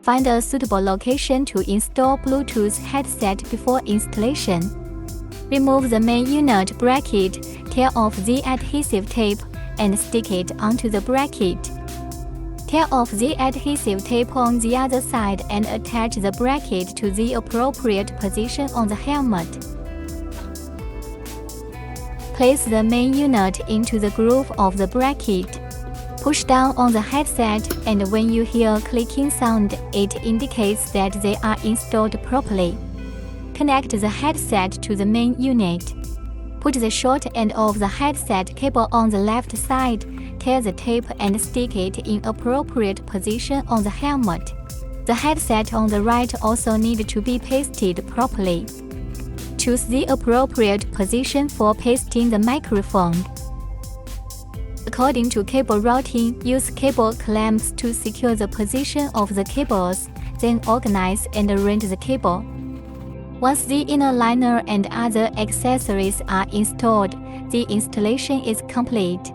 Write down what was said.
Find a suitable location to install Bluetooth headset before installation. Remove the main unit bracket, tear off the adhesive tape, and stick it onto the bracket. Tear off the adhesive tape on the other side and attach the bracket to the appropriate position on the helmet. Place the main unit into the groove of the bracket. Push down on the headset, and when you hear a clicking sound, it indicates that they are installed properly. Connect the headset to the main unit. Put the short end of the headset cable on the left side, tear the tape and stick it in appropriate position on the helmet. The headset on the right also needs to be pasted properly. Choose the appropriate position for pasting the microphone. According to cable routing, use cable clamps to secure the position of the cables, then organize and arrange the cable. Once the inner liner and other accessories are installed, the installation is complete.